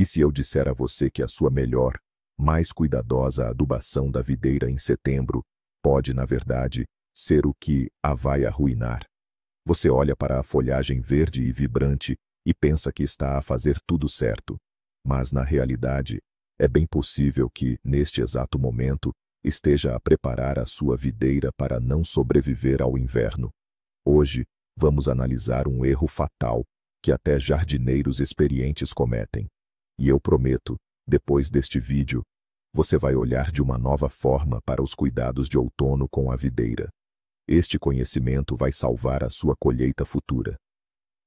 E se eu disser a você que a sua melhor, mais cuidadosa adubação da videira em setembro pode, na verdade, ser o que a vai arruinar? Você olha para a folhagem verde e vibrante e pensa que está a fazer tudo certo. Mas, na realidade, é bem possível que, neste exato momento, esteja a preparar a sua videira para não sobreviver ao inverno. Hoje, vamos analisar um erro fatal que até jardineiros experientes cometem. E eu prometo, depois deste vídeo, você vai olhar de uma nova forma para os cuidados de outono com a videira. Este conhecimento vai salvar a sua colheita futura.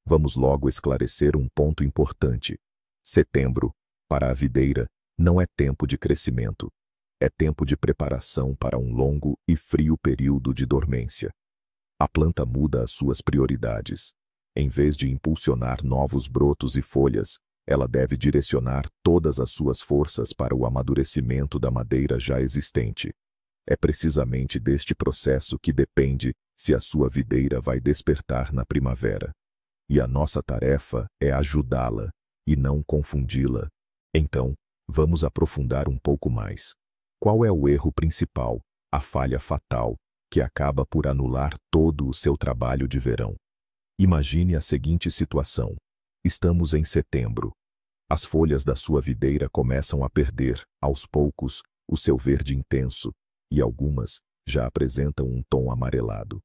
Vamos logo esclarecer um ponto importante. Setembro, para a videira, não é tempo de crescimento. É tempo de preparação para um longo e frio período de dormência. A planta muda as suas prioridades. Em vez de impulsionar novos brotos e folhas, ela deve direcionar todas as suas forças para o amadurecimento da madeira já existente. É precisamente deste processo que depende se a sua videira vai despertar na primavera. E a nossa tarefa é ajudá-la e não confundi-la. Então, vamos aprofundar um pouco mais. Qual é o erro principal, a falha fatal, que acaba por anular todo o seu trabalho de verão? Imagine a seguinte situação. Estamos em setembro. As folhas da sua videira começam a perder, aos poucos, o seu verde intenso, e algumas já apresentam um tom amarelado.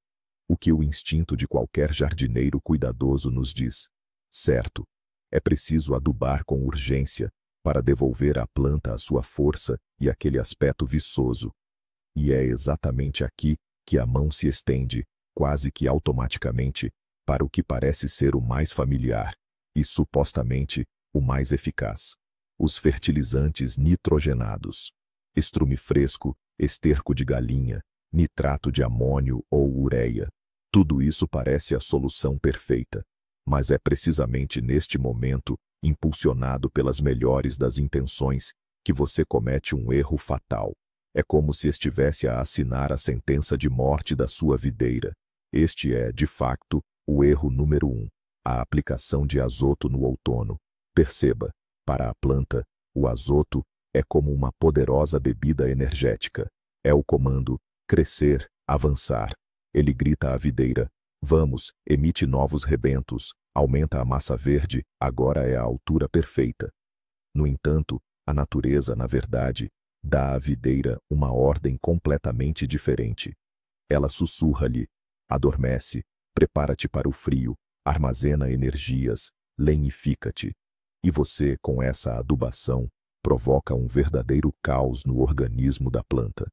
O que o instinto de qualquer jardineiro cuidadoso nos diz? Certo, é preciso adubar com urgência para devolver à planta a sua força e aquele aspecto viçoso. E é exatamente aqui que a mão se estende, quase que automaticamente, para o que parece ser o mais familiar e, supostamente, o mais eficaz: os fertilizantes nitrogenados. Estrume fresco, esterco de galinha, nitrato de amônio ou ureia. Tudo isso parece a solução perfeita, mas é precisamente neste momento, impulsionado pelas melhores das intenções, que você comete um erro fatal. É como se estivesse a assinar a sentença de morte da sua videira. Este é, de facto, o erro número 1, a aplicação de azoto no outono. Perceba, para a planta, o azoto é como uma poderosa bebida energética. É o comando: crescer, avançar. Ele grita à videira: vamos, emite novos rebentos, aumenta a massa verde, agora é a altura perfeita. No entanto, a natureza, na verdade, dá à videira uma ordem completamente diferente. Ela sussurra-lhe: adormece, prepara-te para o frio, armazena energias, lenifica-te. E você, com essa adubação, provoca um verdadeiro caos no organismo da planta.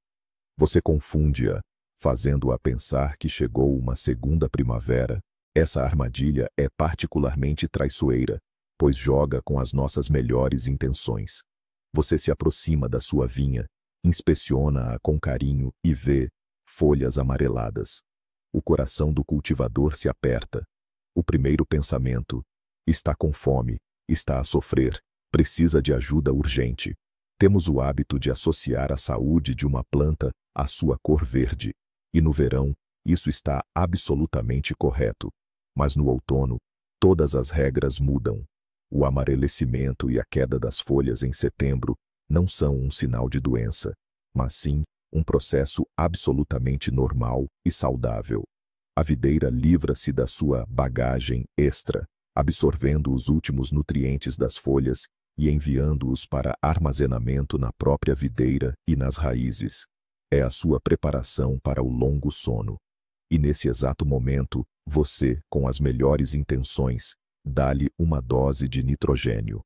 Você confunde-a, fazendo-a pensar que chegou uma segunda primavera. Essa armadilha é particularmente traiçoeira, pois joga com as nossas melhores intenções. Você se aproxima da sua vinha, inspeciona-a com carinho e vê folhas amareladas. O coração do cultivador se aperta. O primeiro pensamento: está com fome, está a sofrer, precisa de ajuda urgente. Temos o hábito de associar a saúde de uma planta à sua cor verde. E no verão, isso está absolutamente correto. Mas no outono, todas as regras mudam. O amarelecimento e a queda das folhas em setembro não são um sinal de doença, mas sim um processo absolutamente normal e saudável. A videira livra-se da sua bagagem extra, absorvendo os últimos nutrientes das folhas e enviando-os para armazenamento na própria videira e nas raízes. É a sua preparação para o longo sono. E nesse exato momento, você, com as melhores intenções, dá-lhe uma dose de nitrogênio.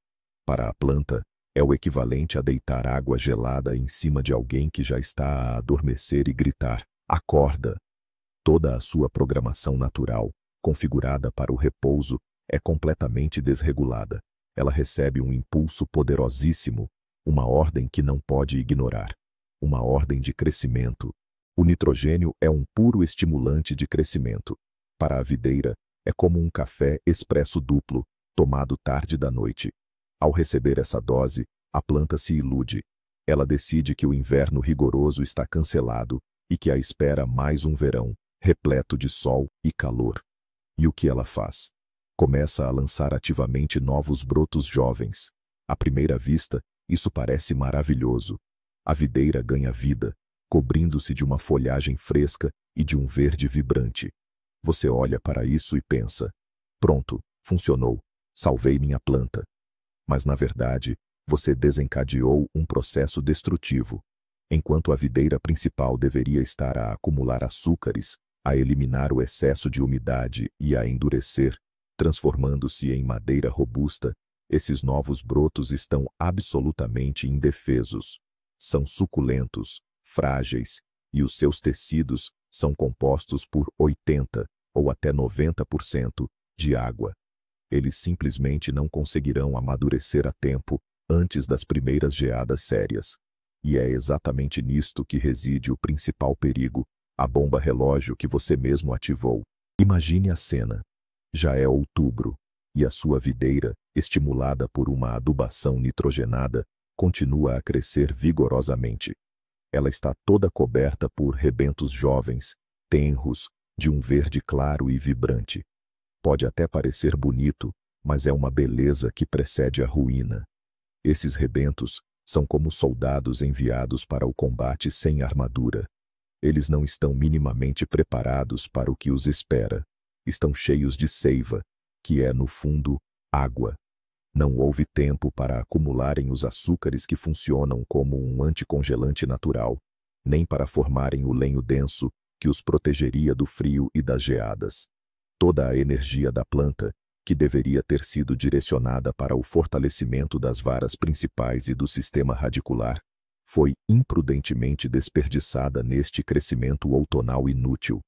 Para a planta, é o equivalente a deitar água gelada em cima de alguém que já está a adormecer e gritar: acorda! Toda a sua programação natural, configurada para o repouso, é completamente desregulada. Ela recebe um impulso poderosíssimo, uma ordem que não pode ignorar. Uma ordem de crescimento. O nitrogênio é um puro estimulante de crescimento. Para a videira, é como um café expresso duplo, tomado tarde da noite. Ao receber essa dose, a planta se ilude. Ela decide que o inverno rigoroso está cancelado e que a espera mais um verão, repleto de sol e calor. E o que ela faz? Começa a lançar ativamente novos brotos jovens. À primeira vista, isso parece maravilhoso. A videira ganha vida, cobrindo-se de uma folhagem fresca e de um verde vibrante. Você olha para isso e pensa: pronto, funcionou, salvei minha planta. Mas, na verdade, você desencadeou um processo destrutivo. Enquanto a videira principal deveria estar a acumular açúcares, a eliminar o excesso de umidade e a endurecer, transformando-se em madeira robusta, esses novos brotos estão absolutamente indefesos. São suculentos, frágeis, e os seus tecidos são compostos por 80% ou até 90% de água. Eles simplesmente não conseguirão amadurecer a tempo antes das primeiras geadas sérias. E é exatamente nisto que reside o principal perigo, a bomba relógio que você mesmo ativou. Imagine a cena. Já é outubro, e a sua videira, estimulada por uma adubação nitrogenada, continua a crescer vigorosamente. Ela está toda coberta por rebentos jovens, tenros, de um verde claro e vibrante. Pode até parecer bonito, mas é uma beleza que precede a ruína. Esses rebentos são como soldados enviados para o combate sem armadura. Eles não estão minimamente preparados para o que os espera. Estão cheios de seiva, que é, no fundo, água. Não houve tempo para acumularem os açúcares que funcionam como um anticongelante natural, nem para formarem o lenho denso que os protegeria do frio e das geadas. Toda a energia da planta, que deveria ter sido direcionada para o fortalecimento das varas principais e do sistema radicular, foi imprudentemente desperdiçada neste crescimento outonal inútil.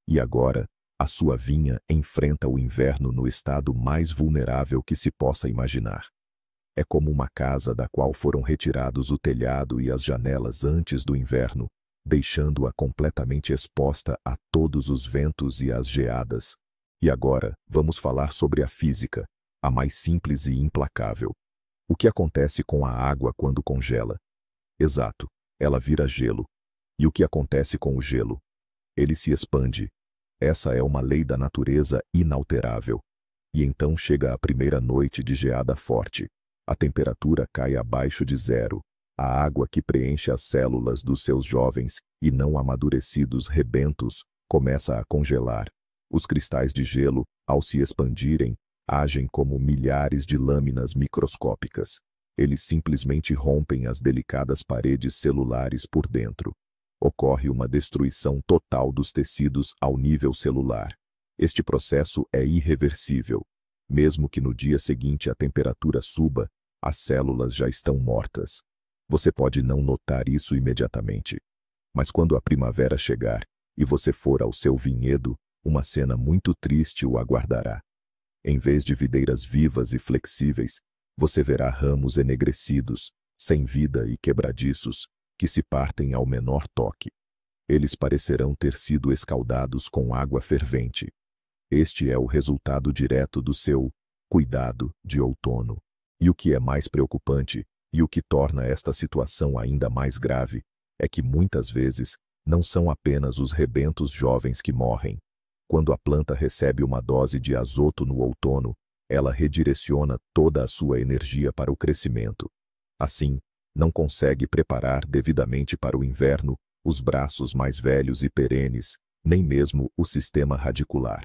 E agora, a sua vinha enfrenta o inverno no estado mais vulnerável que se possa imaginar. É como uma casa da qual foram retirados o telhado e as janelas antes do inverno, deixando-a completamente exposta a todos os ventos e as geadas. E agora, vamos falar sobre a física, a mais simples e implacável. O que acontece com a água quando congela? Exato, ela vira gelo. E o que acontece com o gelo? Ele se expande. Essa é uma lei da natureza inalterável. E então chega a primeira noite de geada forte. A temperatura cai abaixo de zero. A água que preenche as células dos seus jovens e não amadurecidos rebentos começa a congelar. Os cristais de gelo, ao se expandirem, agem como milhares de lâminas microscópicas. Eles simplesmente rompem as delicadas paredes celulares por dentro. Ocorre uma destruição total dos tecidos ao nível celular. Este processo é irreversível. Mesmo que no dia seguinte a temperatura suba, as células já estão mortas. Você pode não notar isso imediatamente. Mas quando a primavera chegar e você for ao seu vinhedo, uma cena muito triste o aguardará. Em vez de videiras vivas e flexíveis, você verá ramos enegrecidos, sem vida e quebradiços, que se partem ao menor toque. Eles parecerão ter sido escaldados com água fervente. Este é o resultado direto do seu cuidado de outono. E o que é mais preocupante, e o que torna esta situação ainda mais grave, é que muitas vezes não são apenas os rebentos jovens que morrem. Quando a planta recebe uma dose de azoto no outono, ela redireciona toda a sua energia para o crescimento. Assim, não consegue preparar devidamente para o inverno os braços mais velhos e perenes, nem mesmo o sistema radicular.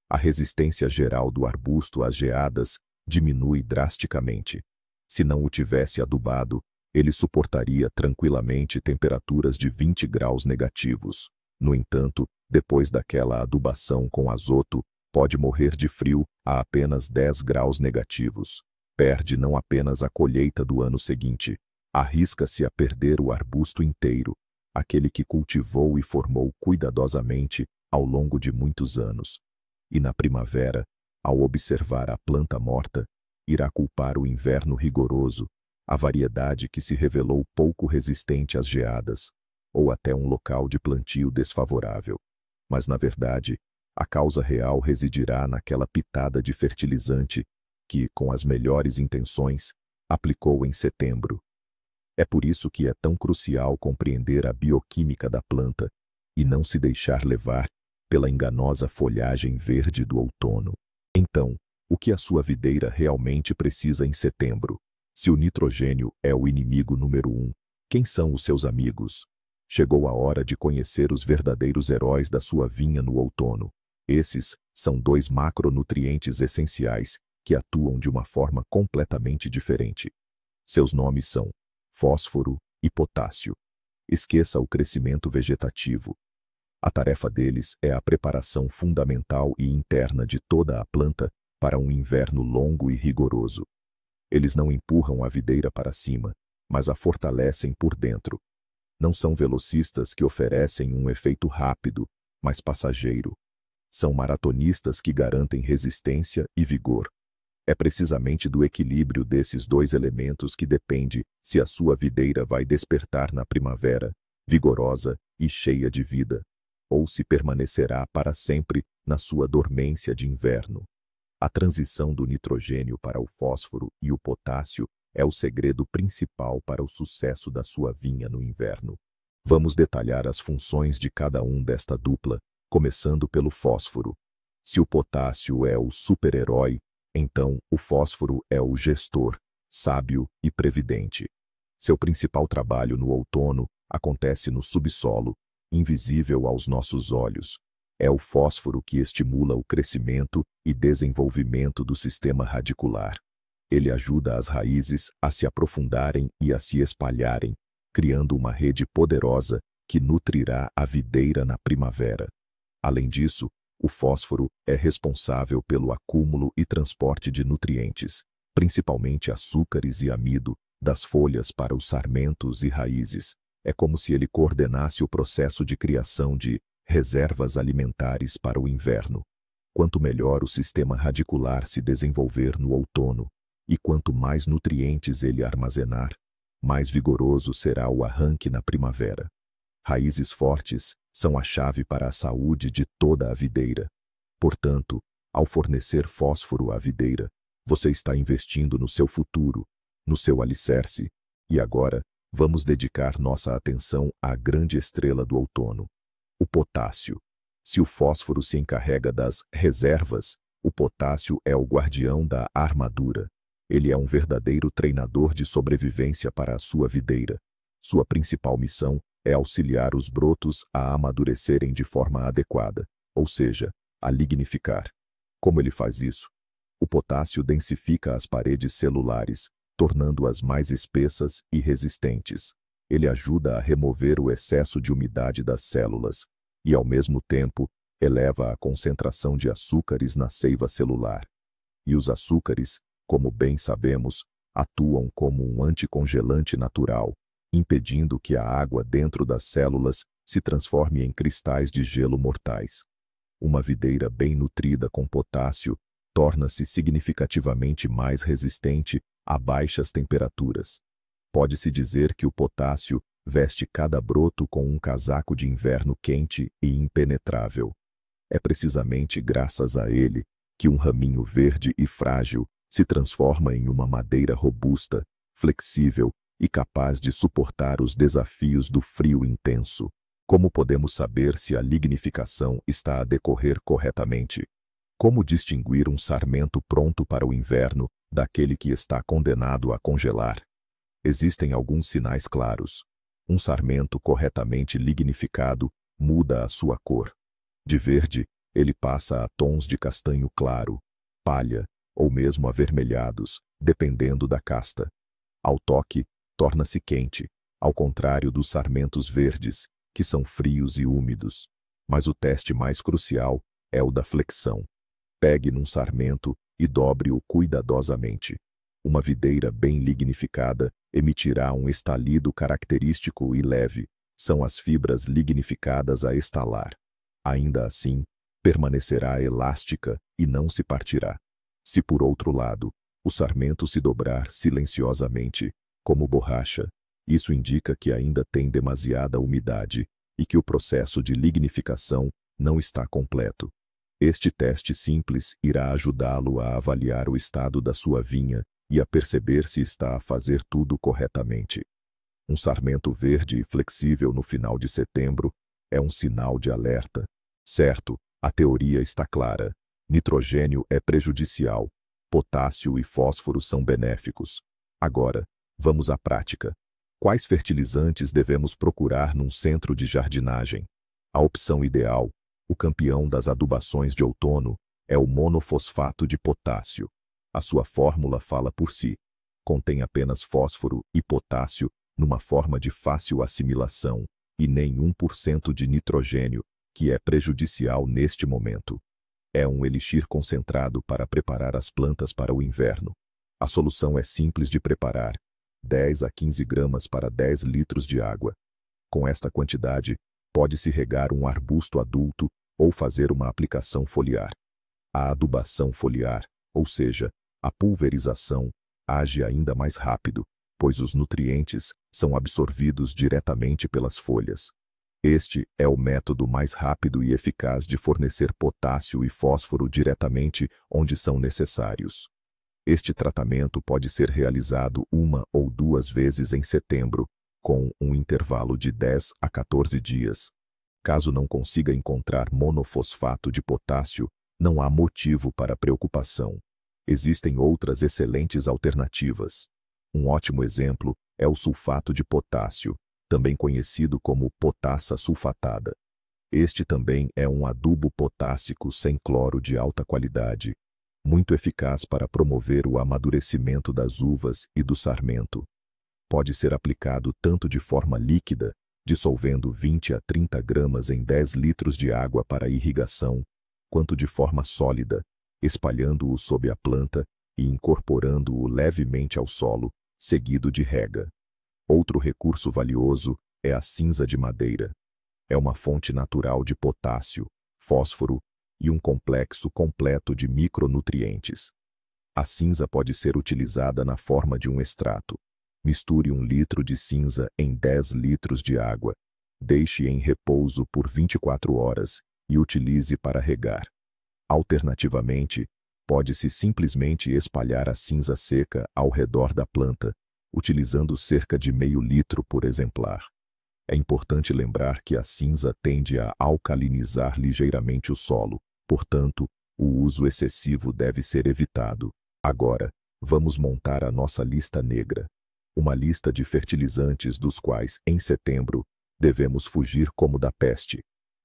A resistência geral do arbusto às geadas diminui drasticamente. Se não o tivesse adubado, ele suportaria tranquilamente temperaturas de 20 graus negativos. No entanto, depois daquela adubação com azoto, pode morrer de frio a apenas 10 graus negativos. Perde não apenas a colheita do ano seguinte, arrisca-se a perder o arbusto inteiro, aquele que cultivou e formou cuidadosamente ao longo de muitos anos. E na primavera, ao observar a planta morta, irá culpar o inverno rigoroso, a variedade que se revelou pouco resistente às geadas, ou até um local de plantio desfavorável. Mas, na verdade, a causa real residirá naquela pitada de fertilizante que, com as melhores intenções, aplicou em setembro. É por isso que é tão crucial compreender a bioquímica da planta e não se deixar levar pela enganosa folhagem verde do outono. Então, o que a sua videira realmente precisa em setembro? Se o nitrogênio é o inimigo número 1, quem são os seus amigos? Chegou a hora de conhecer os verdadeiros heróis da sua vinha no outono. Esses são 2 macronutrientes essenciais que atuam de uma forma completamente diferente. Seus nomes são fósforo e potássio. Esqueça o crescimento vegetativo. A tarefa deles é a preparação fundamental e interna de toda a planta para um inverno longo e rigoroso. Eles não empurram a videira para cima, mas a fortalecem por dentro. Não são velocistas que oferecem um efeito rápido, mas passageiro. São maratonistas que garantem resistência e vigor. É precisamente do equilíbrio desses 2 elementos que depende se a sua videira vai despertar na primavera, vigorosa e cheia de vida, ou se permanecerá para sempre na sua dormência de inverno. A transição do nitrogênio para o fósforo e o potássio é o segredo principal para o sucesso da sua vinha no inverno. Vamos detalhar as funções de cada um desta dupla, começando pelo fósforo. Se o potássio é o super-herói, então o fósforo é o gestor, sábio e previdente. Seu principal trabalho no outono acontece no subsolo, invisível aos nossos olhos. É o fósforo que estimula o crescimento e desenvolvimento do sistema radicular. Ele ajuda as raízes a se aprofundarem e a se espalharem, criando uma rede poderosa que nutrirá a videira na primavera. Além disso, o fósforo é responsável pelo acúmulo e transporte de nutrientes, principalmente açúcares e amido, das folhas para os sarmentos e raízes. É como se ele coordenasse o processo de criação de reservas alimentares para o inverno. Quanto melhor o sistema radicular se desenvolver no outono, e quanto mais nutrientes ele armazenar, mais vigoroso será o arranque na primavera. Raízes fortes são a chave para a saúde de toda a videira. Portanto, ao fornecer fósforo à videira, você está investindo no seu futuro, no seu alicerce. E agora, vamos dedicar nossa atenção à grande estrela do outono, o potássio. Se o fósforo se encarrega das reservas, o potássio é o guardião da armadura. Ele é um verdadeiro treinador de sobrevivência para a sua videira. Sua principal missão é auxiliar os brotos a amadurecerem de forma adequada, ou seja, a lignificar. Como ele faz isso? O potássio densifica as paredes celulares, tornando-as mais espessas e resistentes. Ele ajuda a remover o excesso de umidade das células e, ao mesmo tempo, eleva a concentração de açúcares na seiva celular. E os açúcares, como bem sabemos, atuam como um anticongelante natural, impedindo que a água dentro das células se transforme em cristais de gelo mortais. Uma videira bem nutrida com potássio torna-se significativamente mais resistente a baixas temperaturas. Pode-se dizer que o potássio veste cada broto com um casaco de inverno quente e impenetrável. É precisamente graças a ele que um raminho verde e frágil se transforma em uma madeira robusta, flexível e capaz de suportar os desafios do frio intenso. Como podemos saber se a lignificação está a decorrer corretamente? Como distinguir um sarmento pronto para o inverno daquele que está condenado a congelar? Existem alguns sinais claros. Um sarmento corretamente lignificado muda a sua cor. De verde, ele passa a tons de castanho claro, palha ou mesmo avermelhados, dependendo da casta. Ao toque, torna-se quente, ao contrário dos sarmentos verdes, que são frios e úmidos. Mas o teste mais crucial é o da flexão. Pegue num sarmento e dobre-o cuidadosamente. Uma videira bem lignificada emitirá um estalido característico e leve. São as fibras lignificadas a estalar. Ainda assim, permanecerá elástica e não se partirá. Se, por outro lado, o sarmento se dobrar silenciosamente, como borracha, isso indica que ainda tem demasiada umidade e que o processo de lignificação não está completo. Este teste simples irá ajudá-lo a avaliar o estado da sua vinha e a perceber se está a fazer tudo corretamente. Um sarmento verde e flexível no final de setembro é um sinal de alerta. Certo, a teoria está clara. Nitrogênio é prejudicial. Potássio e fósforo são benéficos. Agora, vamos à prática. Quais fertilizantes devemos procurar num centro de jardinagem? A opção ideal, o campeão das adubações de outono, é o monofosfato de potássio. A sua fórmula fala por si. Contém apenas fósforo e potássio numa forma de fácil assimilação e nem 1% de nitrogênio, que é prejudicial neste momento. É um elixir concentrado para preparar as plantas para o inverno. A solução é simples de preparar, 10 a 15 gramas para 10 litros de água. Com esta quantidade, pode-se regar um arbusto adulto ou fazer uma aplicação foliar. A adubação foliar, ou seja, a pulverização, age ainda mais rápido, pois os nutrientes são absorvidos diretamente pelas folhas. Este é o método mais rápido e eficaz de fornecer potássio e fósforo diretamente onde são necessários. Este tratamento pode ser realizado 1 ou 2 vezes em setembro, com um intervalo de 10 a 14 dias. Caso não consiga encontrar monofosfato de potássio, não há motivo para preocupação. Existem outras excelentes alternativas. Um ótimo exemplo é o sulfato de potássio, também conhecido como potassa sulfatada. Este também é um adubo potássico sem cloro de alta qualidade, muito eficaz para promover o amadurecimento das uvas e do sarmento. Pode ser aplicado tanto de forma líquida, dissolvendo 20 a 30 gramas em 10 litros de água para irrigação, quanto de forma sólida, espalhando-o sob a planta e incorporando-o levemente ao solo, seguido de rega. Outro recurso valioso é a cinza de madeira. É uma fonte natural de potássio, fósforo e um complexo completo de micronutrientes. A cinza pode ser utilizada na forma de um extrato. Misture 1 litro de cinza em 10 litros de água. Deixe em repouso por 24 horas e utilize para regar. Alternativamente, pode-se simplesmente espalhar a cinza seca ao redor da planta, utilizando cerca de meio litro por exemplar. É importante lembrar que a cinza tende a alcalinizar ligeiramente o solo, portanto, o uso excessivo deve ser evitado. Agora, vamos montar a nossa lista negra. Uma lista de fertilizantes dos quais, em setembro, devemos fugir como da peste.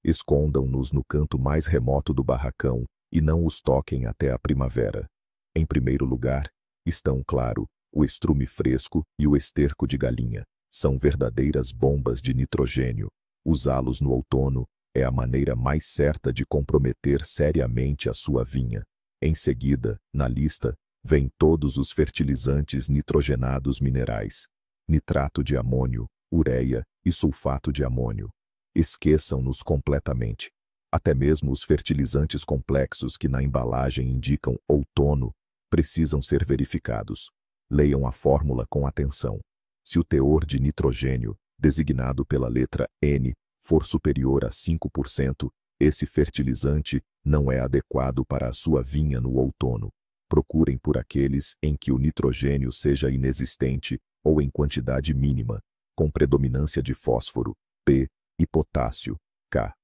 Escondam-nos no canto mais remoto do barracão e não os toquem até a primavera. Em primeiro lugar, estão, claro, o estrume fresco e o esterco de galinha. São verdadeiras bombas de nitrogênio. Usá-los no outono é a maneira mais certa de comprometer seriamente a sua vinha. Em seguida, na lista, vêm todos os fertilizantes nitrogenados minerais, nitrato de amônio, ureia e sulfato de amônio. Esqueçam-nos completamente. Até mesmo os fertilizantes complexos que na embalagem indicam outono precisam ser verificados. Leiam a fórmula com atenção. Se o teor de nitrogênio, designado pela letra N, for superior a 5%, esse fertilizante não é adequado para a sua vinha no outono. Procurem por aqueles em que o nitrogênio seja inexistente ou em quantidade mínima, com predominância de fósforo, P, e potássio, K.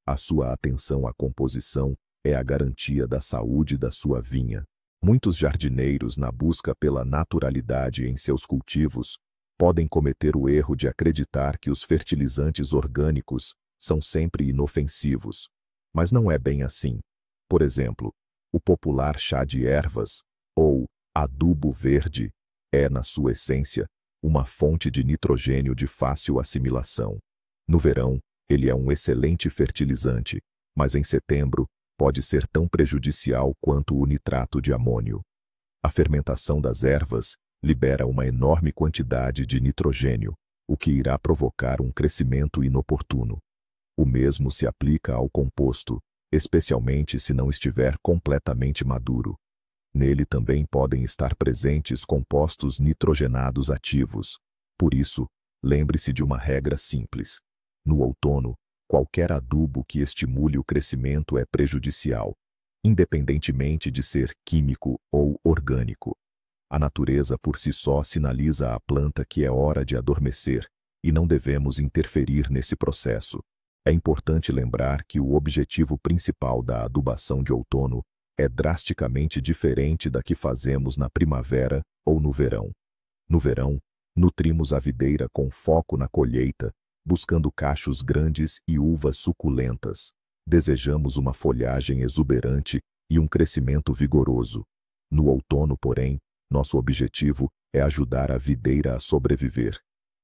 A sua atenção à composição é a garantia da saúde da sua vinha. Muitos jardineiros, na busca pela naturalidade em seus cultivos, podem cometer o erro de acreditar que os fertilizantes orgânicos são sempre inofensivos. Mas não é bem assim. Por exemplo, o popular chá de ervas, ou adubo verde, é, na sua essência, uma fonte de nitrogênio de fácil assimilação. No verão, ele é um excelente fertilizante, mas em setembro pode ser tão prejudicial quanto o nitrato de amônio. A fermentação das ervas libera uma enorme quantidade de nitrogênio, o que irá provocar um crescimento inoportuno. O mesmo se aplica ao composto, especialmente se não estiver completamente maduro. Nele também podem estar presentes compostos nitrogenados ativos. Por isso, lembre-se de uma regra simples. No outono, qualquer adubo que estimule o crescimento é prejudicial, independentemente de ser químico ou orgânico. A natureza por si só sinaliza à planta que é hora de adormecer, e não devemos interferir nesse processo. É importante lembrar que o objetivo principal da adubação de outono é drasticamente diferente da que fazemos na primavera ou no verão. No verão, nutrimos a videira com foco na colheita, buscando cachos grandes e uvas suculentas. Desejamos uma folhagem exuberante e um crescimento vigoroso. No outono, porém, nosso objetivo é ajudar a videira a sobreviver.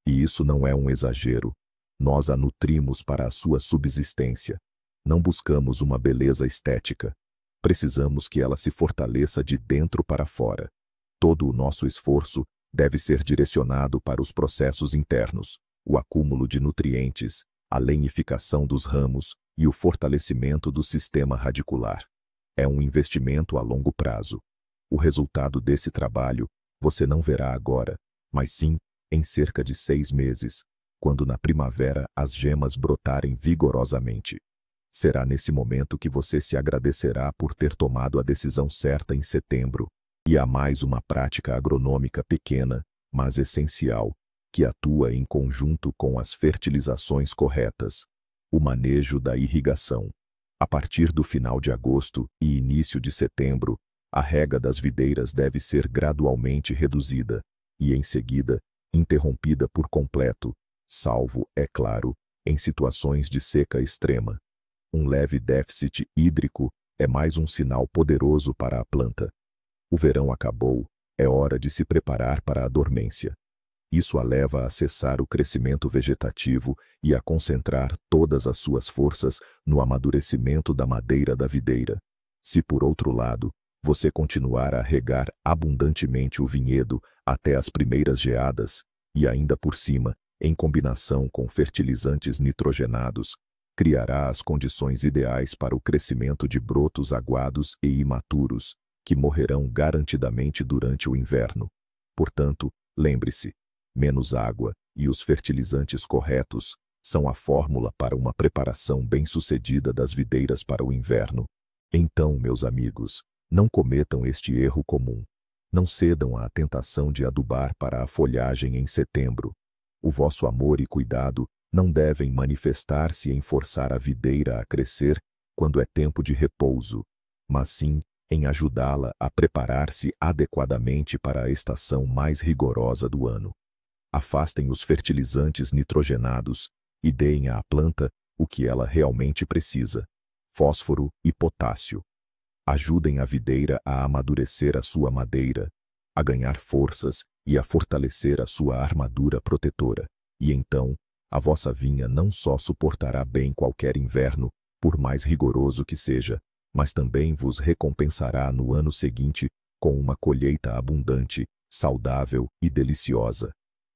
E isso não é um exagero. Nós a nutrimos para a sua subsistência. Não buscamos uma beleza estética. Precisamos que ela se fortaleça de dentro para fora. Todo o nosso esforço deve ser direcionado para os processos internos, o acúmulo de nutrientes, a lenificação dos ramos e o fortalecimento do sistema radicular. É um investimento a longo prazo. O resultado desse trabalho você não verá agora, mas sim em cerca de 6 meses, quando na primavera as gemas brotarem vigorosamente. Será nesse momento que você se agradecerá por ter tomado a decisão certa em setembro. E há mais uma prática agronômica pequena, mas essencial, que atua em conjunto com as fertilizações corretas: o manejo da irrigação. A partir do final de agosto e início de setembro, a rega das videiras deve ser gradualmente reduzida e, em seguida, interrompida por completo, salvo, é claro, em situações de seca extrema. Um leve déficit hídrico é mais um sinal poderoso para a planta. O verão acabou, é hora de se preparar para a dormência. Isso a leva a cessar o crescimento vegetativo e a concentrar todas as suas forças no amadurecimento da madeira da videira. Se, por outro lado, você continuar a regar abundantemente o vinhedo até as primeiras geadas, e ainda por cima, em combinação com fertilizantes nitrogenados, criará as condições ideais para o crescimento de brotos aguados e imaturos, que morrerão garantidamente durante o inverno. Portanto, lembre-se, menos água e os fertilizantes corretos são a fórmula para uma preparação bem-sucedida das videiras para o inverno. Então, meus amigos, não cometam este erro comum. Não cedam à tentação de adubar para a folhagem em setembro. O vosso amor e cuidado não devem manifestar-se em forçar a videira a crescer quando é tempo de repouso, mas sim em ajudá-la a preparar-se adequadamente para a estação mais rigorosa do ano. Afastem os fertilizantes nitrogenados e deem à planta o que ela realmente precisa: fósforo e potássio. Ajudem a videira a amadurecer a sua madeira, a ganhar forças e a fortalecer a sua armadura protetora. E então, a vossa vinha não só suportará bem qualquer inverno, por mais rigoroso que seja, mas também vos recompensará no ano seguinte com uma colheita abundante, saudável e deliciosa.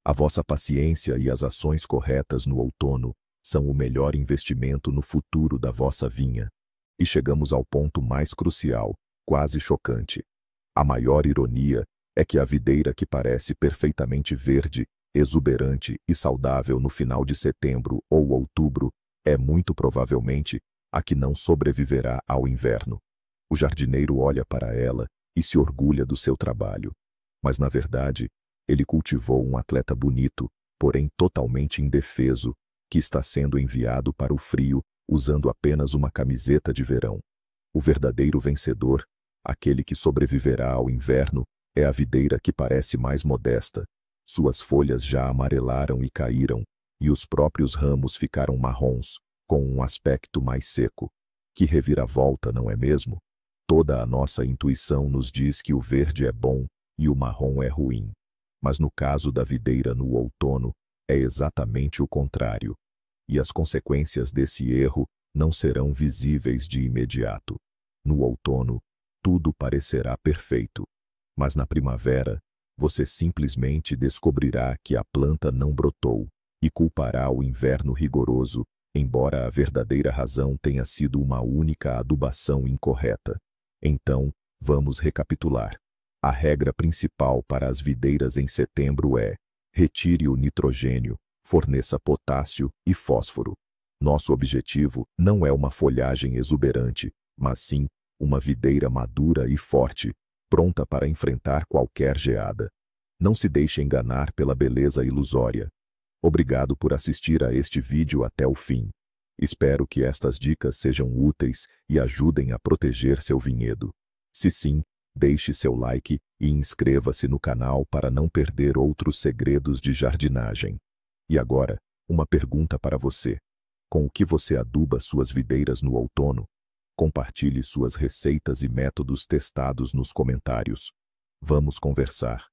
A vossa paciência e as ações corretas no outono são o melhor investimento no futuro da vossa vinha. E chegamos ao ponto mais crucial, quase chocante. A maior ironia é que a videira que parece perfeitamente verde, exuberante e saudável no final de setembro ou outubro é muito provavelmente a que não sobreviverá ao inverno. O jardineiro olha para ela e se orgulha do seu trabalho. Mas, na verdade, ele cultivou um atleta bonito, porém totalmente indefeso, que está sendo enviado para o frio usando apenas uma camiseta de verão. O verdadeiro vencedor, aquele que sobreviverá ao inverno, é a videira que parece mais modesta. Suas folhas já amarelaram e caíram, e os próprios ramos ficaram marrons, com um aspecto mais seco. Que reviravolta, não é mesmo? Toda a nossa intuição nos diz que o verde é bom e o marrom é ruim. Mas no caso da videira no outono, é exatamente o contrário. E as consequências desse erro não serão visíveis de imediato. No outono, tudo parecerá perfeito. Mas na primavera, você simplesmente descobrirá que a planta não brotou e culpará o inverno rigoroso, embora a verdadeira razão tenha sido uma única adubação incorreta. Então, vamos recapitular. A regra principal para as videiras em setembro é: retire o nitrogênio, forneça potássio e fósforo. Nosso objetivo não é uma folhagem exuberante, mas sim uma videira madura e forte, pronta para enfrentar qualquer geada. Não se deixe enganar pela beleza ilusória. Obrigado por assistir a este vídeo até o fim. Espero que estas dicas sejam úteis e ajudem a proteger seu vinhedo. Se sim, Deixe seu like e inscreva-se no canal para não perder outros segredos de jardinagem. E agora, uma pergunta para você. Com o que você aduba suas videiras no outono? Compartilhe suas receitas e métodos testados nos comentários. Vamos conversar.